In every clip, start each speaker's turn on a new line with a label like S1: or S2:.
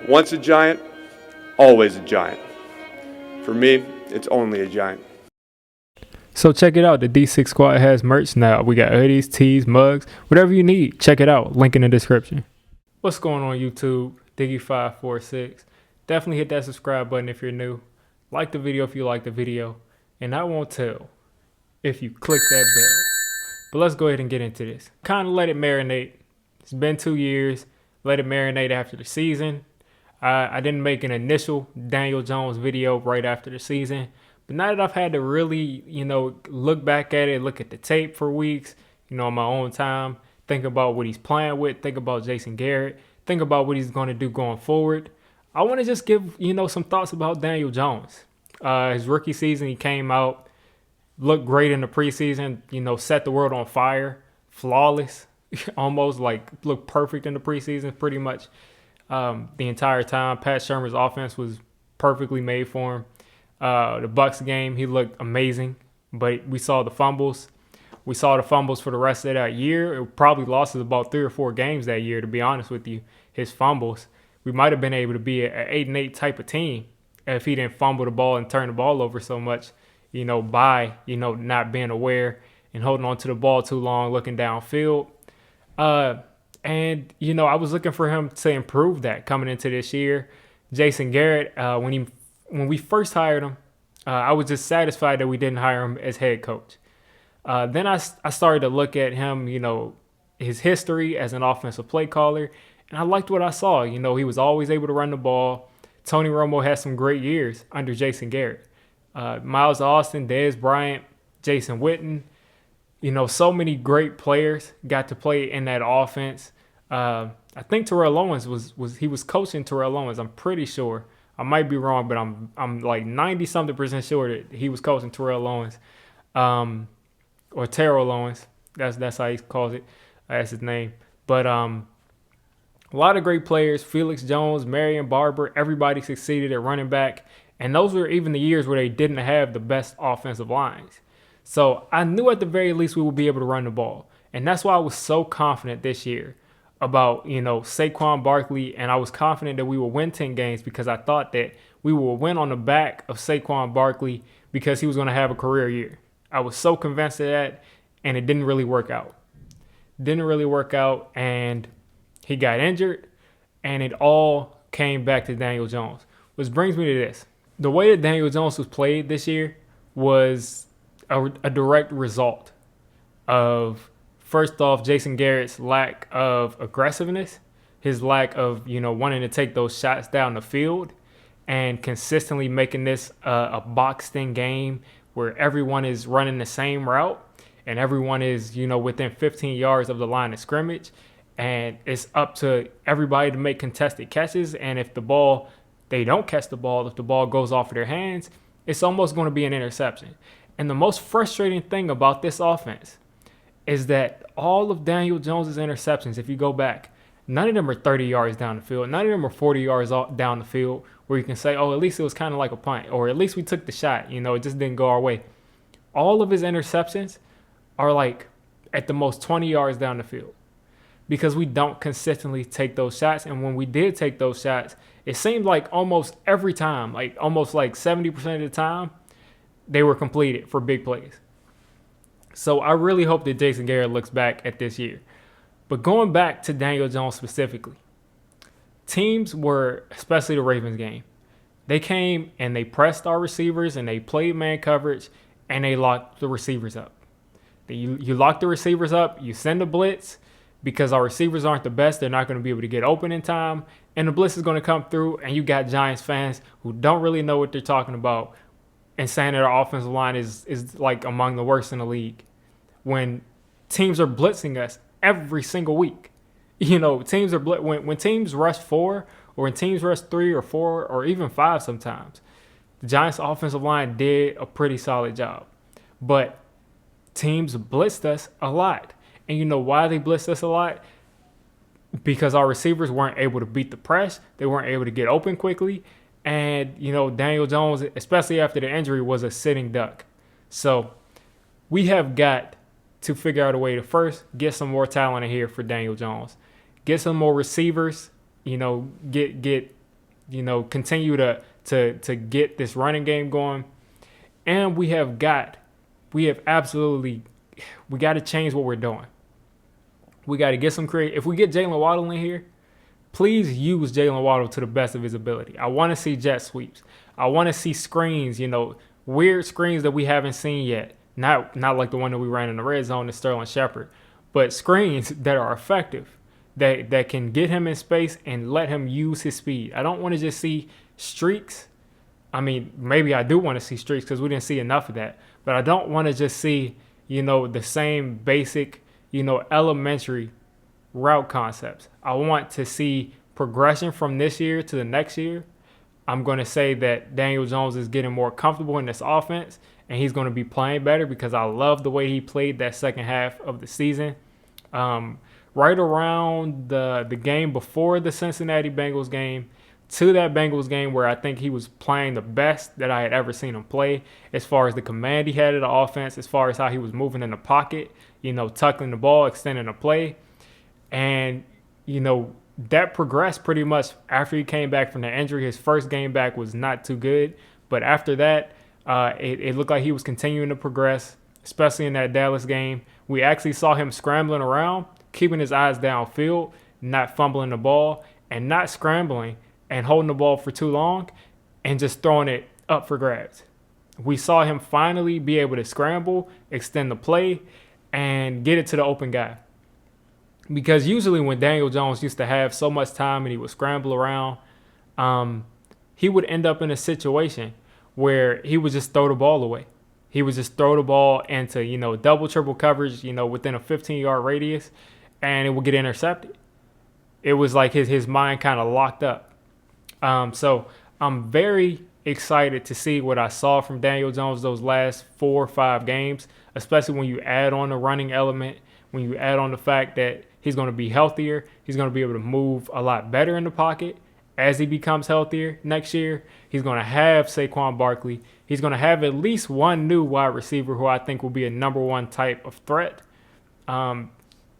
S1: Once a giant, always a giant. For me, it's only a giant.
S2: So check it out. The D6 Squad has merch now. We got hoodies, tees, mugs, whatever you need. Check it out. Link in the description. What's going on YouTube? Diggy546. Definitely hit that subscribe button if you're new. Like the video if you like the video. And I won't tell if you click that bell. But let's go ahead and get into this. Kind of let it marinate. It's been 2 years. Let it marinate after the season. I didn't make an initial Daniel Jones video right after the season. But now that I've had to really, look back at it, look at the tape for weeks, on my own time, think about what he's playing with, think about Jason Garrett, think about what he's going to do going forward. I want to just give, some thoughts about Daniel Jones. His rookie season, he came out, looked great in the preseason, set the world on fire, flawless, almost like looked perfect in the preseason pretty much the entire time. Pat Shermer's offense was perfectly made for him. The Bucs game, he looked amazing, but we saw the fumbles. We saw the fumbles for the rest of that year. It probably lost us about 3 or 4 games that year, to be honest with you. His fumbles, we might have been able to be an 8-8 type of team if he didn't fumble the ball and turn the ball over so much, by, not being aware and holding on to the ball too long, looking downfield. And I was looking for him to improve that coming into this year. Jason Garrett, when we first hired him, I was just satisfied that we didn't hire him as head coach. Then I started to look at him, his history as an offensive play caller, and I liked what I saw. He was always able to run the ball. Tony Romo had some great years under Jason Garrett. Miles Austin, Dez Bryant, Jason Witten, so many great players got to play in that offense. I think Terrell Owens was coaching Terrell Owens. I'm pretty sure. I might be wrong, but I'm like 90-something% sure that he was coaching Terrell Owens, or Terrell Owens. That's how he calls it. That's his name. But a lot of great players. Felix Jones, Marion Barber, everybody succeeded at running back, and those were even the years where they didn't have the best offensive lines. So I knew at the very least we would be able to run the ball, and that's why I was so confident this year about, Saquon Barkley, and I was confident that we would win 10 games because I thought that we would win on the back of Saquon Barkley because he was going to have a career year. I was so convinced of that, and it didn't really work out. And he got injured, and it all came back to Daniel Jones, which brings me to this. The way that Daniel Jones was played this year was a direct result of, first off, Jason Garrett's lack of aggressiveness, his lack of, wanting to take those shots down the field, and consistently making this a boxed-in game where everyone is running the same route and everyone is, within 15 yards of the line of scrimmage, and it's up to everybody to make contested catches. And if they don't catch the ball, if the ball goes off of their hands, it's almost going to be an interception. And the most frustrating thing about this offense is that all of Daniel Jones' interceptions, if you go back, none of them are 30 yards down the field. None of them are 40 yards down the field where you can say, oh, at least it was kind of like a punt, or at least we took the shot. It just didn't go our way. All of his interceptions are like at the most 20 yards down the field because we don't consistently take those shots. And when we did take those shots, it seemed like almost every time, like almost like 70% of the time, they were completed for big plays. So I really hope that Jason Garrett looks back at this year. But going back to Daniel Jones specifically, teams were, especially the Ravens game, they came and they pressed our receivers and they played man coverage and they locked the receivers up. You lock the receivers up, you send a blitz because our receivers aren't the best. They're not going to be able to get open in time. And the blitz is going to come through and you got Giants fans who don't really know what they're talking about and saying that our offensive line is like among the worst in the league when teams are blitzing us every single week. Teams are when teams rush 4 or when teams rush 3 or 4 or even 5 sometimes. The Giants offensive line did a pretty solid job. But teams blitzed us a lot. And you know why they blitzed us a lot? Because our receivers weren't able to beat the press. They weren't able to get open quickly. And, Daniel Jones, especially after the injury, was a sitting duck. So we have got to figure out a way to first get some more talent in here for Daniel Jones. Get some more receivers, get continue to get this running game going. And we got to change what we're doing. We got to get some creative. If we get Jalen Waddle in here, please use Jalen Waddle to the best of his ability. I want to see jet sweeps. I want to see screens, weird screens that we haven't seen yet. Not like the one that we ran in the red zone to Sterling Shepard, but screens that are effective, that can get him in space and let him use his speed. I don't want to just see streaks. I mean, maybe I do want to see streaks because we didn't see enough of that. But I don't want to just see, the same basic, elementary route concepts. I want to see progression from this year to the next year. I'm going to say that Daniel Jones is getting more comfortable in this offense, and he's going to be playing better because I love the way he played that second half of the season. Right around the game before the Cincinnati Bengals game to that Bengals game where I think he was playing the best that I had ever seen him play as far as the command he had of the offense, as far as how he was moving in the pocket, tucking the ball, extending the play. And, that progressed pretty much after he came back from the injury. His first game back was not too good. But after that, it looked like he was continuing to progress, especially in that Dallas game. We actually saw him scrambling around, keeping his eyes downfield, not fumbling the ball, and not scrambling and holding the ball for too long and just throwing it up for grabs. We saw him finally be able to scramble, extend the play, and get it to the open guy. Because usually when Daniel Jones used to have so much time and he would scramble around, he would end up in a situation where he would just throw the ball away. He would just throw the ball into, double, triple coverage, within a 15-yard radius, and it would get intercepted. It was like his mind kind of locked up. So I'm very excited to see what I saw from Daniel Jones those last 4 or 5 games, especially when you add on the running element, when you add on the fact that he's going to be healthier, he's going to be able to move a lot better in the pocket as he becomes healthier next year. He's going to have Saquon Barkley. He's going to have at least one new wide receiver who I think will be a number one type of threat,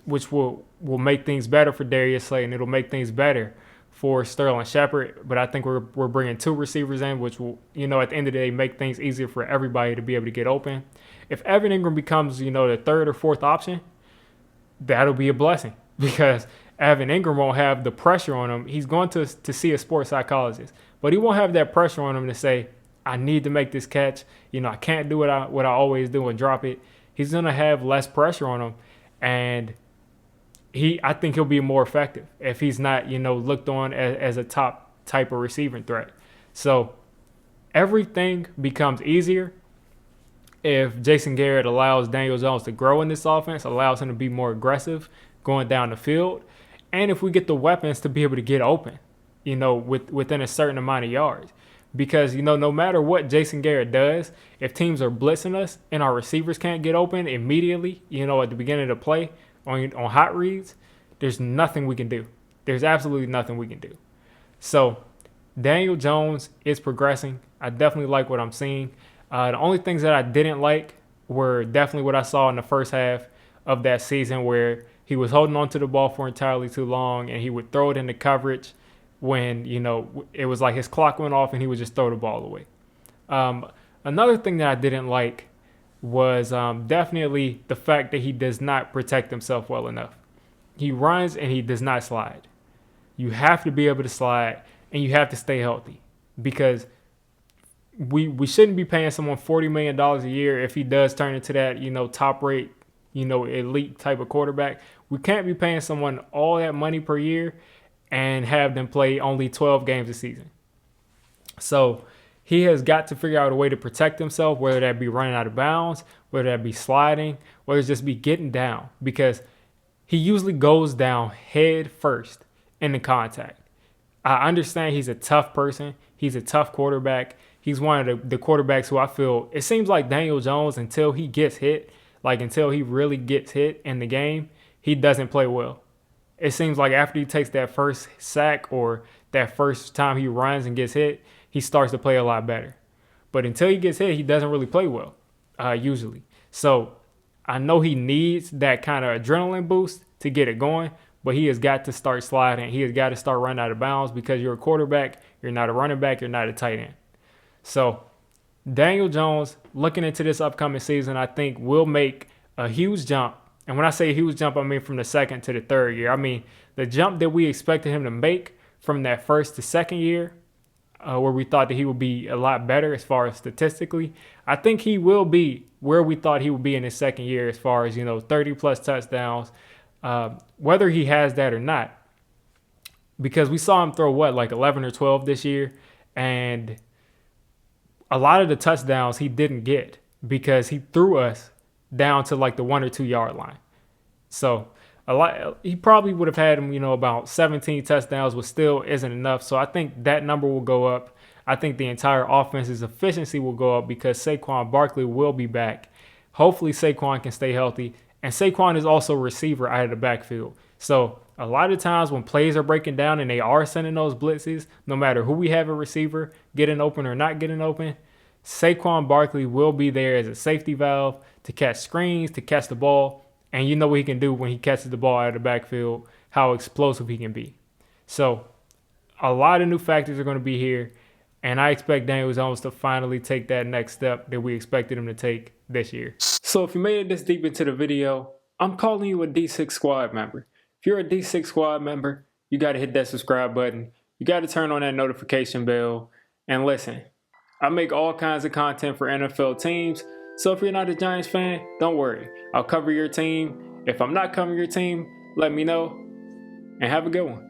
S2: which will make things better for Darius Slay, and it'll make things better for Sterling Shepard. But I think we're bringing 2 receivers in, which will, at the end of the day, make things easier for everybody to be able to get open. If Evan Ingram becomes, the 3rd or 4th option, that'll be a blessing because Evan Ingram won't have the pressure on him. He's going to see a sports psychologist, but he won't have that pressure on him to say, I need to make this catch. I can't do what I always do and drop it. He's going to have less pressure on him, and I think he'll be more effective if he's not, looked on as a top type of receiving threat. So everything becomes easier if Jason Garrett allows Daniel Jones to grow in this offense, allows him to be more aggressive going down the field, and if we get the weapons to be able to get open, within a certain amount of yards. Because, no matter what Jason Garrett does, if teams are blitzing us and our receivers can't get open immediately, at the beginning of the play on hot reads, there's nothing we can do. There's absolutely nothing we can do. So Daniel Jones is progressing. I definitely like what I'm seeing. The only things that I didn't like were definitely what I saw in the first half of that season where he was holding on to the ball for entirely too long and he would throw it into coverage when, it was like his clock went off and he would just throw the ball away. Another thing that I didn't like was definitely the fact that he does not protect himself well enough. He runs and he does not slide. You have to be able to slide and you have to stay healthy because we shouldn't be paying someone $40 million a year if he does turn into that, top rate, elite type of quarterback. We can't be paying someone all that money per year and have them play only 12 games a season. So he has got to figure out a way to protect himself, whether that be running out of bounds, whether that be sliding, whether it's just be getting down, because he usually goes down head first in the contact. I understand he's a tough person. He's a tough quarterback. He's one of the quarterbacks who I feel, it seems like Daniel Jones, until he gets hit, until he really gets hit in the game, he doesn't play well. It seems like after he takes that first sack or that first time he runs and gets hit, he starts to play a lot better. But until he gets hit, he doesn't really play well, usually. So I know he needs that kind of adrenaline boost to get it going, but he has got to start sliding. He has got to start running out of bounds because you're a quarterback, you're not a running back, you're not a tight end. So Daniel Jones, looking into this upcoming season, I think will make a huge jump. And when I say a huge jump, I mean from the second to the third year. I mean the jump that we expected him to make from that first to second year, where we thought that he would be a lot better as far as statistically. I think he will be where we thought he would be in his second year as far as, 30 plus touchdowns, whether he has that or not. Because we saw him throw like 11 or 12 this year, and a lot of the touchdowns he didn't get because he threw us down to like the 1 or 2 yard line. So he probably would have had him, about 17 touchdowns, but still isn't enough. So I think that number will go up. I think the entire offense's efficiency will go up because Saquon Barkley will be back. Hopefully Saquon can stay healthy. And Saquon is also a receiver out of the backfield. So a lot of times when plays are breaking down and they are sending those blitzes, no matter who we have a receiver, getting open or not getting open, Saquon Barkley will be there as a safety valve to catch screens, to catch the ball. And you know what he can do when he catches the ball out of the backfield, how explosive he can be. So a lot of new factors are going to be here. And I expect Daniel Jones to finally take that next step that we expected him to take this year. So if you made it this deep into the video, I'm calling you a D6 Squad member. If you're a D6 Squad member, you got to hit that subscribe button. You got to turn on that notification bell. And listen, I make all kinds of content for NFL teams. So if you're not a Giants fan, don't worry. I'll cover your team. If I'm not covering your team, let me know. And have a good one.